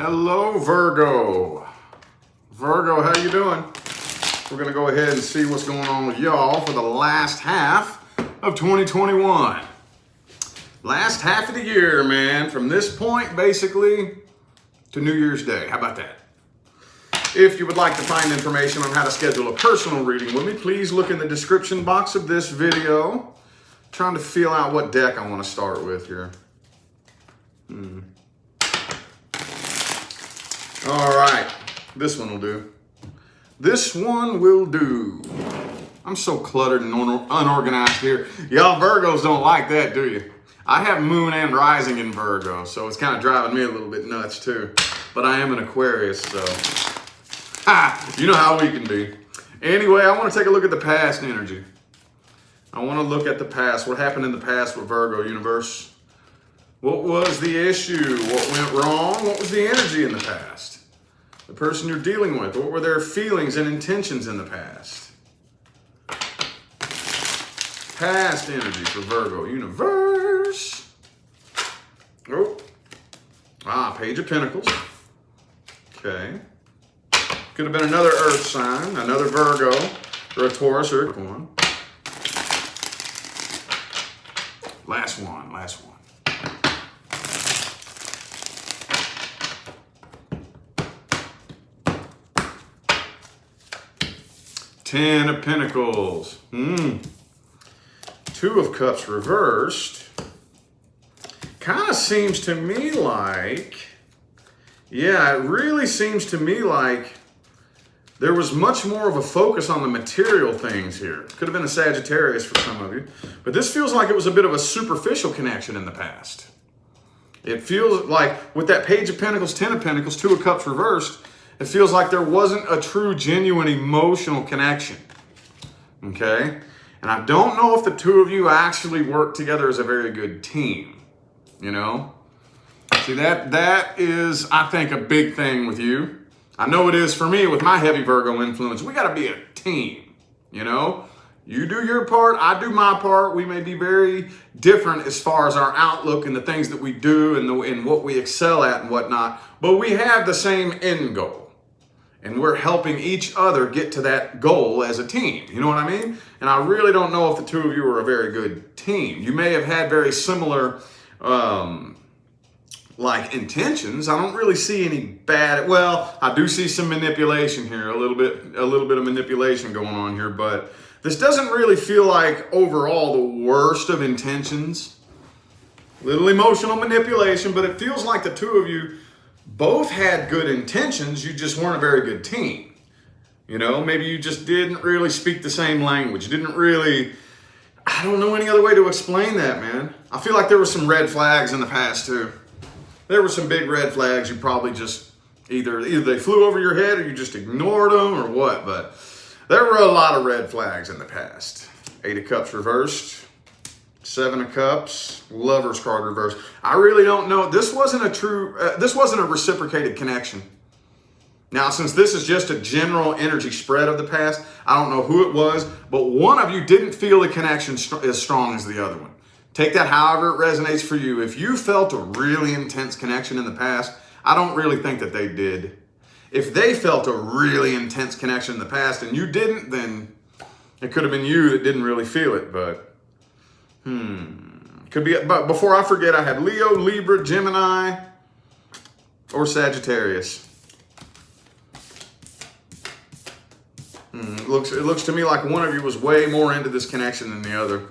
Hello, Virgo. Virgo, how you doing? We're going to go ahead and see what's going on with y'all for the last half of 2021. Last half of the year, man. From this point, basically, to New Year's Day. How about that? If you would like to find information on how to schedule a personal reading with me, please look in the description box of this video. Trying to feel out what deck I want to start with here. All right, this one will do. This one will do. I'm so cluttered and unorganized here. Y'all Virgos don't like that, do you? I have moon and rising in Virgo, so it's kind of driving me a little bit nuts too. But I am an Aquarius, so you know how we can be. Anyway, I want to take a look at the past energy. I want to look at the past. What happened in the past with Virgo universe? What was the issue? What went wrong? What was the energy in the past? The person you're dealing with, what were their feelings and intentions in the past? Past energy for Virgo universe. Oh. Page of Pentacles. Okay. Could have been another earth sign, another Virgo, or a Taurus or a one. Last one. 10 of Pentacles. 2 of Cups reversed. Kind of seems to me like, yeah, it really seems to me like there was much more of a focus on the material things here. Could have been a Sagittarius for some of you. But this feels like it was a bit of a superficial connection in the past. It feels like with that Page of Pentacles, 10 of Pentacles, 2 of Cups reversed, it feels like there wasn't a true, genuine emotional connection. Okay? And I don't know if the two of you actually work together as a very good team. You know? See, that is, I think, a big thing with you. I know it is for me with my heavy Virgo influence. We got to be a team, you know? You do your part, I do my part. We may be very different as far as our outlook and the things that we do and what we excel at and whatnot, but we have the same end goal. And we're helping each other get to that goal as a team. You know what I mean? And I really don't know if the two of you are a very good team. You may have had very similar intentions. I don't really see any bad, well, I do see some manipulation here, a little bit of manipulation going on here, but this doesn't really feel like overall the worst of intentions. Little emotional manipulation, but it feels like the two of you both had good intentions, you just weren't a very good team. You know, maybe you just didn't really speak the same language. Didn't really, I don't know any other way to explain that, man. I feel like there were some red flags in the past too. There were some big red flags you probably just, either they flew over your head or you just ignored them or what, but there were a lot of red flags in the past. 8 of Cups reversed. 7 of Cups, Lover's card reversed. I really don't know. This wasn't a reciprocated connection. Now, since this is just a general energy spread of the past, I don't know who it was, but one of you didn't feel the connection as strong as the other one. Take that however it resonates for you. If you felt a really intense connection in the past, I don't really think that they did. If they felt a really intense connection in the past and you didn't, then it could have been you that didn't really feel it, but could be, but before I forget, I had Leo, Libra, Gemini, or Sagittarius. It looks to me like one of you was way more into this connection than the other.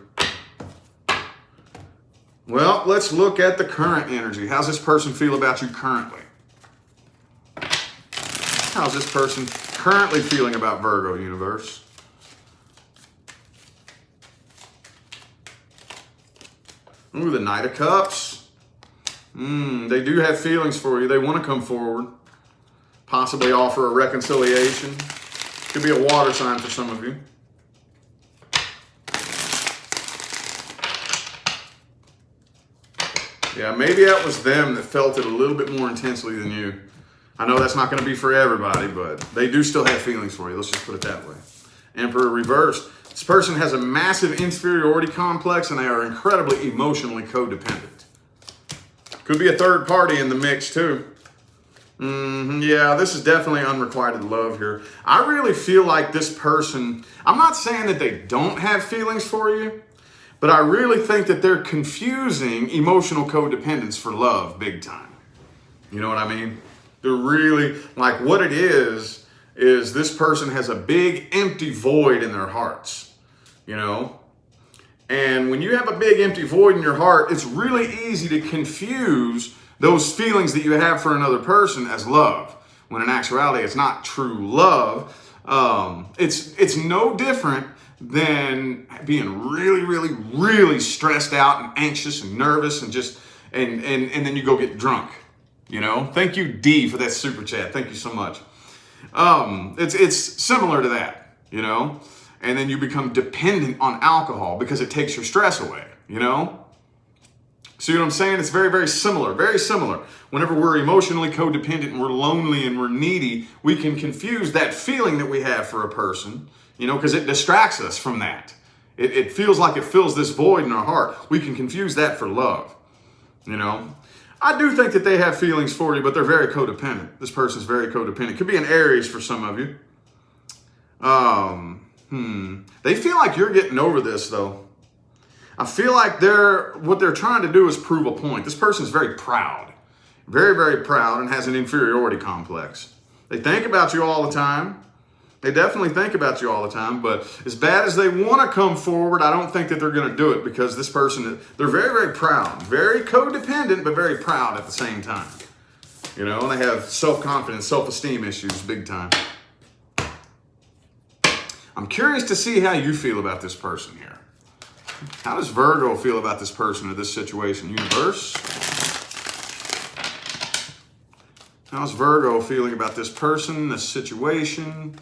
Well, let's look at the current energy. How's this person feel about you currently? How's this person currently feeling about Virgo universe? Ooh, the Knight of Cups. They do have feelings for you. They want to come forward. Possibly offer a reconciliation. Could be a water sign for some of you. Yeah, maybe that was them that felt it a little bit more intensely than you. I know that's not going to be for everybody, but they do still have feelings for you. Let's just put it that way. Emperor reversed. This person has a massive inferiority complex and they are incredibly emotionally codependent. Could be a third party in the mix too. Yeah, this is definitely unrequited love here. I really feel like this person, I'm not saying that they don't have feelings for you, but I really think that they're confusing emotional codependence for love big time. You know what I mean? They're really, like, what it is this person has a big empty void in their hearts, you know? And when you have a big empty void in your heart, it's really easy to confuse those feelings that you have for another person as love, when in actuality it's not true love. It's no different than being really, really, really stressed out and anxious and nervous and just and then you go get drunk. You know, thank you, D, for that super chat. Thank you so much. It's similar to that, you know, and then you become dependent on alcohol because it takes your stress away, you know. See what I'm saying? It's very, very similar, very similar. Whenever we're emotionally codependent and we're lonely and we're needy, we can confuse that feeling that we have for a person, you know, because it distracts us from that. It feels like it fills this void in our heart. We can confuse that for love, you know. I do think that they have feelings for you, but they're very codependent. This person's very codependent. Could be an Aries for some of you. They feel like you're getting over this, though. I feel like what they're trying to do is prove a point. This person's very proud. Very, very proud and has an inferiority complex. They think about you all the time. They definitely think about you all the time, but as bad as they want to come forward, I don't think that they're going to do it because this person, they're very, very proud. Very codependent, but very proud at the same time. You know, and they have self-confidence, self-esteem issues big time. I'm curious to see how you feel about this person here. How does Virgo feel about this person or this situation? Universe? How's Virgo feeling about this person, this situation?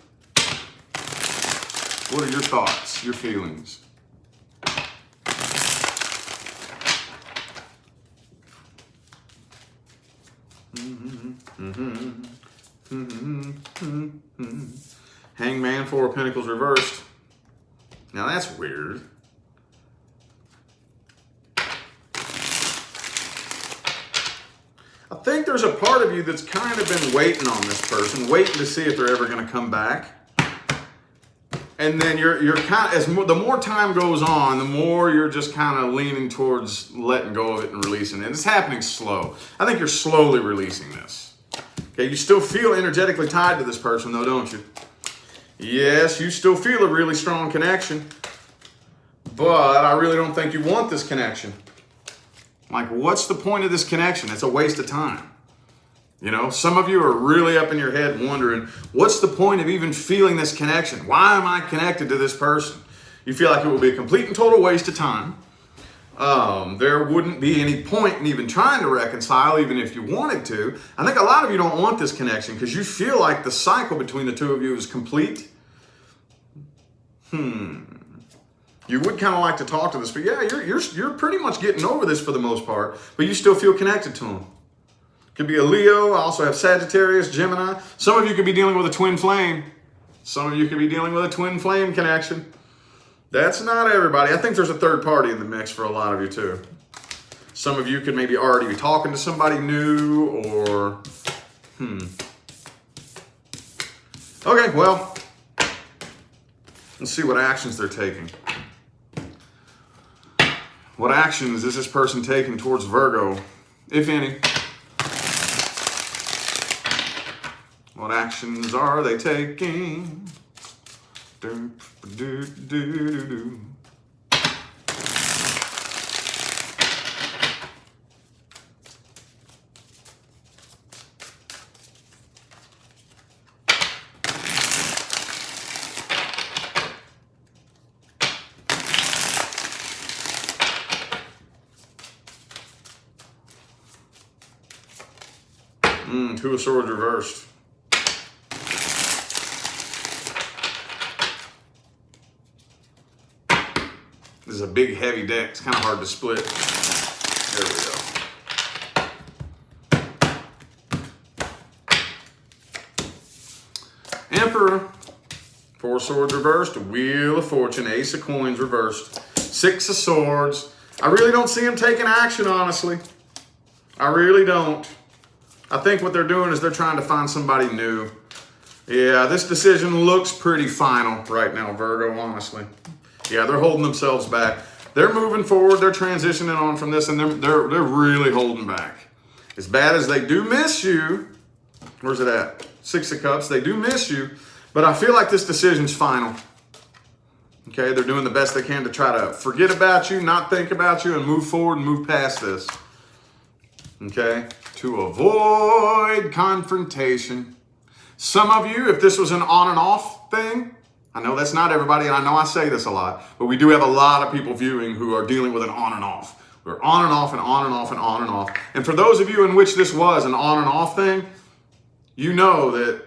What are your thoughts, your feelings? Hangman, Four of Pentacles reversed. Now that's weird. I think there's a part of you that's kind of been waiting on this person, waiting to see if they're ever going to come back. And then you're kind of, the more time goes on, the more you're just kind of leaning towards letting go of it and releasing it. It's happening slow. I think you're slowly releasing this. Okay, you still feel energetically tied to this person though, don't you? Yes, you still feel a really strong connection, but I really don't think you want this connection. Like, what's the point of this connection? It's a waste of time. You know, some of you are really up in your head wondering, what's the point of even feeling this connection? Why am I connected to this person? You feel like it will be a complete and total waste of time. There wouldn't be any point in even trying to reconcile, even if you wanted to. I think a lot of you don't want this connection because you feel like the cycle between the two of you is complete. You would kind of like to talk to this, but yeah, you're pretty much getting over this for the most part, but you still feel connected to them. Could be a Leo. I also have Sagittarius, Gemini. Some of you could be dealing with a twin flame. Some of you could be dealing with a twin flame connection. That's not everybody. I think there's a third party in the mix for a lot of you too. Some of you could maybe already be talking to somebody new or, Okay, well, let's see what actions they're taking. What actions is this person taking towards Virgo, if any? What actions are they taking? Two of Swords reversed. This is a big, heavy deck. It's kind of hard to split. There we go. Emperor. Four of Swords reversed. Wheel of Fortune. Ace of Coins reversed. Six of Swords. I really don't see him taking action, honestly. I really don't. I think what they're doing is they're trying to find somebody new. Yeah, this decision looks pretty final right now, Virgo, honestly. Yeah, they're holding themselves back. They're moving forward. They're transitioning on from this, and they're really holding back. As bad as they do miss you, where's it at? 6 of Cups. They do miss you, but I feel like this decision's final. Okay, they're doing the best they can to try to forget about you, not think about you, and move forward and move past this. Okay, to avoid confrontation. Some of you, if this was an on and off thing, I know that's not everybody, and I know I say this a lot, but we do have a lot of people viewing who are dealing with an on and off. We're on and off and on and off and on and off. And for those of you in which this was an on and off thing, you know that,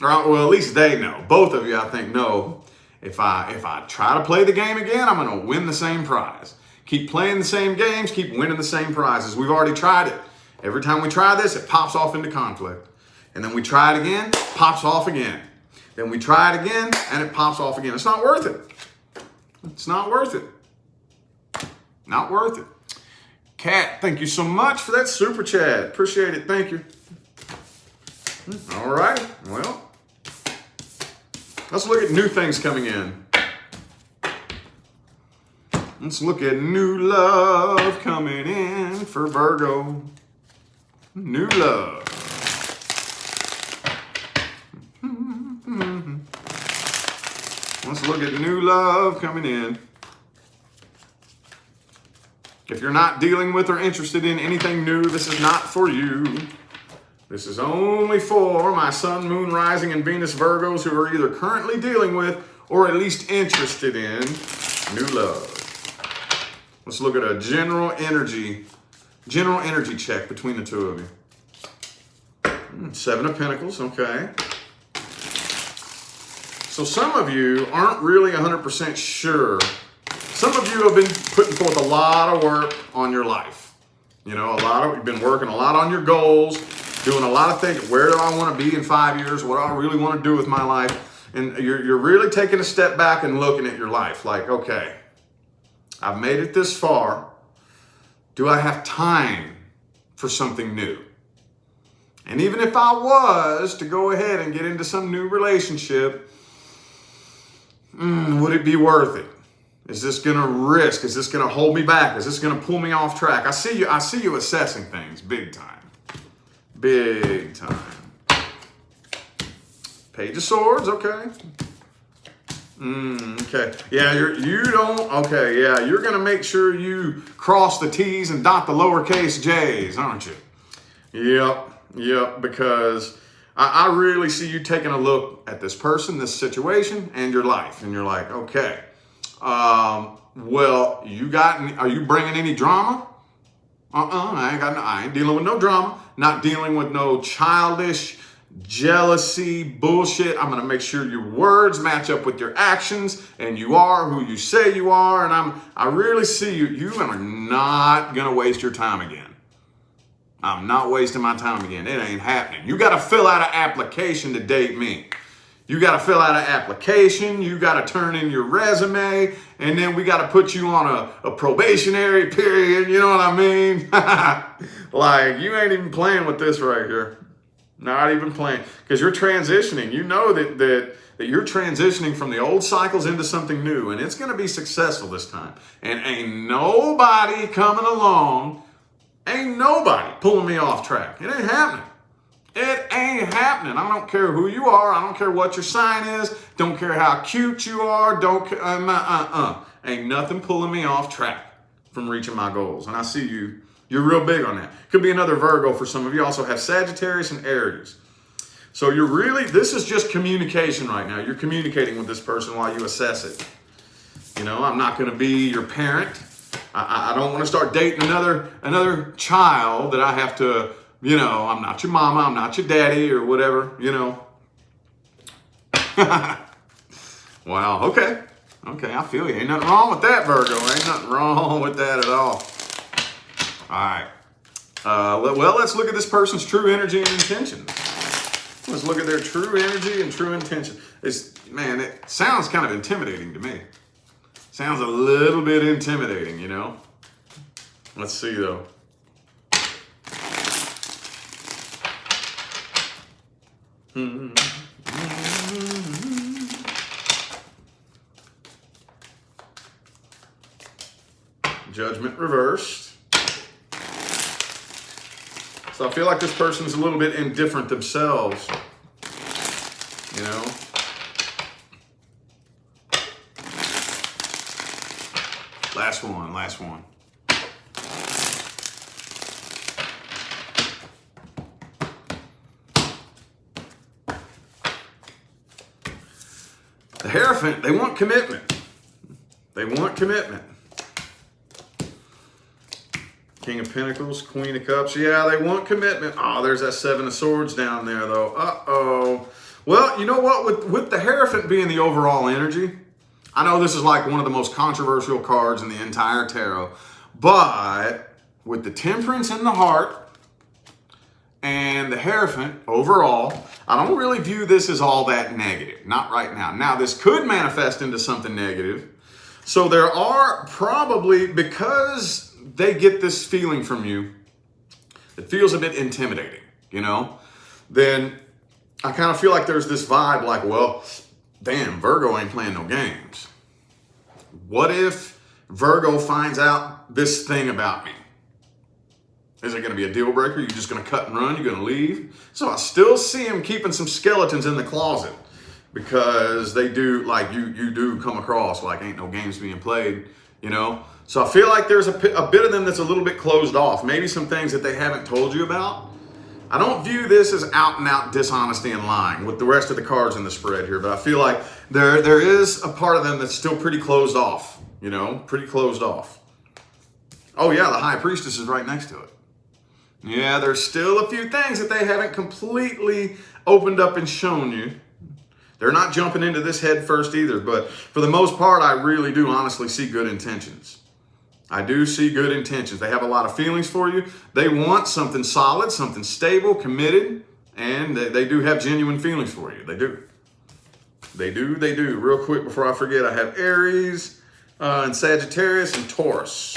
or well, at least they know. Both of you, I think, know if I try to play the game again, I'm going to win the same prize. Keep playing the same games, keep winning the same prizes. We've already tried it. Every time we try this, it pops off into conflict. And then we try it again, pops off again. Then we try it again, and it pops off again. It's not worth it. It's not worth it. Not worth it. Kat, thank you so much for that super chat. Appreciate it. Thank you. All right. Well, let's look at new things coming in. Let's look at new love coming in for Virgo. New love. Let's look at new love coming in. If you're not dealing with or interested in anything new, this is not for you. This is only for my Sun, Moon, Rising, and Venus Virgos who are either currently dealing with or at least interested in new love. Let's look at a general energy check between the two of you. 7 of Pentacles, okay. So some of you aren't really 100% sure. Some of you have been putting forth a lot of work on your life. You know, you've been working a lot on your goals, doing a lot of things. Where do I want to be in 5 years? What do I really want to do with my life? And you're really taking a step back and looking at your life like, okay, I've made it this far. Do I have time for something new? And even if I was to go ahead and get into some new relationship, would it be worth it? Is this going to risk? Is this going to hold me back? Is this going to pull me off track? I see you assessing things big time. Big time. Page of Swords, okay. Okay. Yeah, you're going to make sure you cross the T's and dot the lowercase J's, aren't you? Yep, because I really see you taking a look at this person, this situation, and your life. And you're like, okay, well, are you bringing any drama? I ain't dealing with no drama. Not dealing with no childish jealousy bullshit. I'm going to make sure your words match up with your actions, and you are who you say you are. And I really see you are not going to waste your time again. I'm not wasting my time again. It ain't happening. You got to fill out an application to date me. You got to fill out an application. You got to turn in your resume. And then we got to put you on a probationary period. You know what I mean? Like, you ain't even playing with this right here. Not even playing. Because you're transitioning. You know that you're transitioning from the old cycles into something new. And it's going to be successful this time. And ain't nobody coming along. Ain't nobody pulling me off track. It ain't happening. It ain't happening. I don't care who you are. I don't care what your sign is. Don't care how cute you are. Ain't nothing pulling me off track from reaching my goals. And I see you. You're real big on that. Could be another Virgo for some of you. Also have Sagittarius and Aries. So this is just communication right now. You're communicating with this person while you assess it. You know, I'm not going to be your parent. I don't want to start dating another child that I have to, you know, I'm not your mama, I'm not your daddy or whatever, you know. Wow, okay, I feel you. Ain't nothing wrong with that, Virgo. Ain't nothing wrong with that at all. All right. Well, let's look at this person's true energy and intentions. Let's look at their true energy and true intention. It sounds kind of intimidating to me. Sounds a little bit intimidating, you know. Let's see, though. Judgment reversed. So I feel like this person's a little bit indifferent themselves, you know. Last one, last one. The Hierophant, they want commitment. They want commitment. King of Pentacles, Queen of Cups. Yeah, they want commitment. Oh, there's that Seven of Swords down there, though. Uh-oh. Well, you know what? With the Hierophant being the overall energy, I know this is like one of the most controversial cards in the entire tarot, but with the Temperance in the heart and the Hierophant overall, I don't really view this as all that negative. Not right now. Now, this could manifest into something negative. So there are probably, because they get this feeling from you, it feels a bit intimidating, you know, then I kind of feel like there's this vibe like, well, damn, Virgo ain't playing no games. What if Virgo finds out this thing about me? Is it going to be a deal breaker? You're just going to cut and run? You're going to leave? So I still see him keeping some skeletons in the closet, because they do, like, you do come across like ain't no games being played, you know? So I feel like there's a bit of them that's a little bit closed off. Maybe some things that they haven't told you about. I don't view this as out and out dishonesty and lying with the rest of the cards in the spread here, but I feel like there is a part of them that's still pretty closed off, you know, pretty closed off. Oh yeah, the High Priestess is right next to it. Yeah, there's still a few things that they haven't completely opened up and shown you. They're not jumping into this head first either, but for the most part, I really do honestly see good intentions. I do see good intentions. They have a lot of feelings for you. They want something solid, something stable, committed, and they do have genuine feelings for you. They do. They do, they do. Real quick before I forget, I have Aries and Sagittarius and Taurus.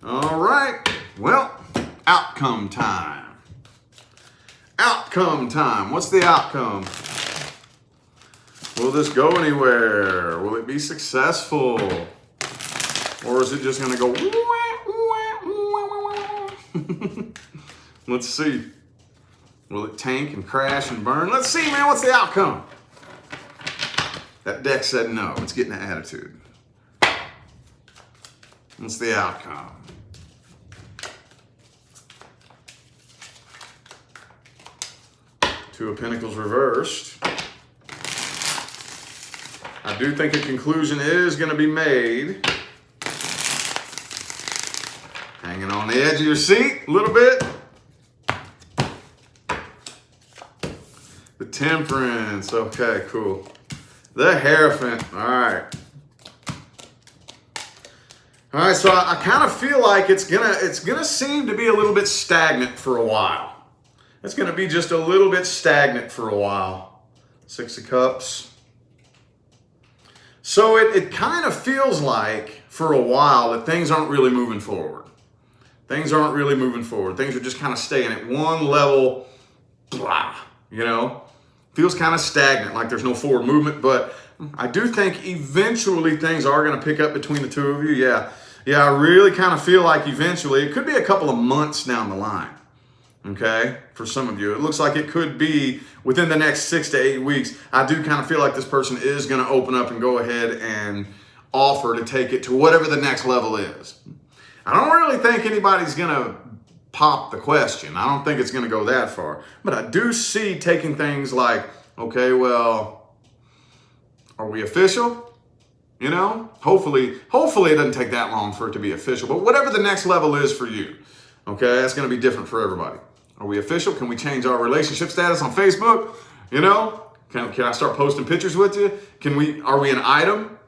All right, well, outcome time. Outcome time. What's the outcome? Will this go anywhere? Will it be successful? Or is it just going to go? Let's see. Will it tank and crash and burn? Let's see, man. What's the outcome? That deck said no. It's getting an attitude. What's the outcome? Two of Pentacles reversed. I do think a conclusion is going to be made. Hanging on the edge of your seat a little bit. The Temperance. Okay, cool. The Hierophant. All right. All right, so I kind of feel like it's gonna seem to be a little bit stagnant for a while. It's going to be just a little bit stagnant for a while. Six of Cups. So it kind of feels like for a while that things aren't really moving forward. Things aren't really moving forward. Things are just kind of staying at one level, blah, you know? Feels kind of stagnant, like there's no forward movement, but I do think eventually things are going to pick up between the two of you. Yeah, I really kind of feel like eventually, it could be a couple of months down the line. Okay, for some of you, it looks like it could be within the next 6 to 8 weeks. I do kind of feel like this person is going to open up and go ahead and offer to take it to whatever the next level is. I don't really think anybody's going to pop the question. I don't think it's going to go that far. But I do see taking things like, okay, well, are we official? You know, hopefully it doesn't take that long for it to be official. But whatever the next level is for you, okay, that's going to be different for everybody. Are we official? Can we change our relationship status on Facebook? You know, can I start posting pictures with you? Are we an item?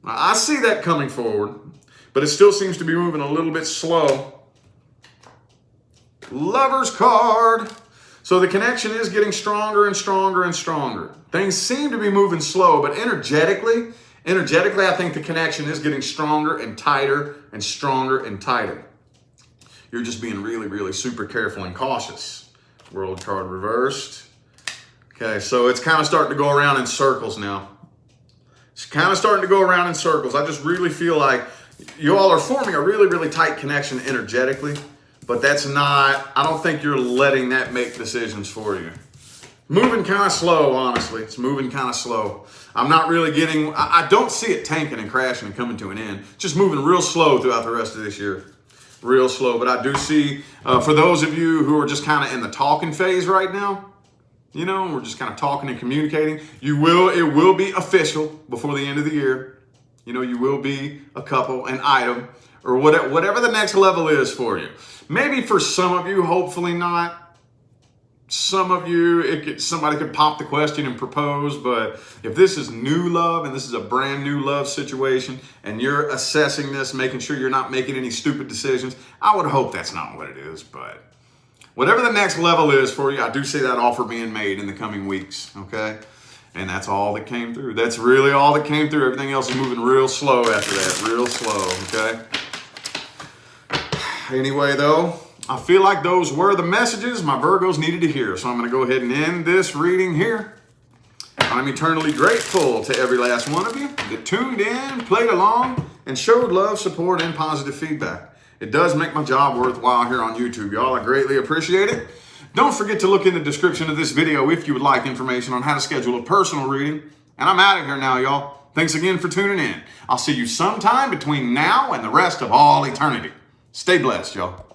I see that coming forward, but it still seems to be moving a little bit slow. Lover's card. So the connection is getting stronger and stronger and stronger. Things seem to be moving slow, but energetically, Energetically, I think the connection is getting stronger and tighter and stronger and tighter. You're just being really, really super careful and cautious. World card reversed. Okay, so it's kind of starting to go around in circles now. It's kind of starting to go around in circles. I just really feel like you all are forming a really, really tight connection energetically, but that's not, I don't think you're letting that make decisions for you. Moving kind of slow, honestly. It's moving kind of slow. I'm not really getting, I don't see it tanking and crashing and coming to an end. Just moving real slow throughout the rest of this year. Real slow. But I do see, for those of you who are just kind of in the talking phase right now, you know, we're just kind of talking and communicating. It will be official before the end of the year. You know, you will be a couple, an item, or whatever the next level is for you. Maybe for some of you, hopefully not. Some of you, somebody could pop the question and propose, but if this is new love and this is a brand new love situation and you're assessing this, making sure you're not making any stupid decisions, I would hope that's not what it is, but whatever the next level is for you, I do see that offer being made in the coming weeks, okay? And that's all that came through. That's really all that came through. Everything else is moving real slow after that, real slow, okay? Anyway, though, I feel like those were the messages my Virgos needed to hear. So I'm going to go ahead and end this reading here. I'm eternally grateful to every last one of you that tuned in, played along, and showed love, support, and positive feedback. It does make my job worthwhile here on YouTube, y'all. I greatly appreciate it. Don't forget to look in the description of this video if you would like information on how to schedule a personal reading. And I'm out of here now, y'all. Thanks again for tuning in. I'll see you sometime between now and the rest of all eternity. Stay blessed, y'all.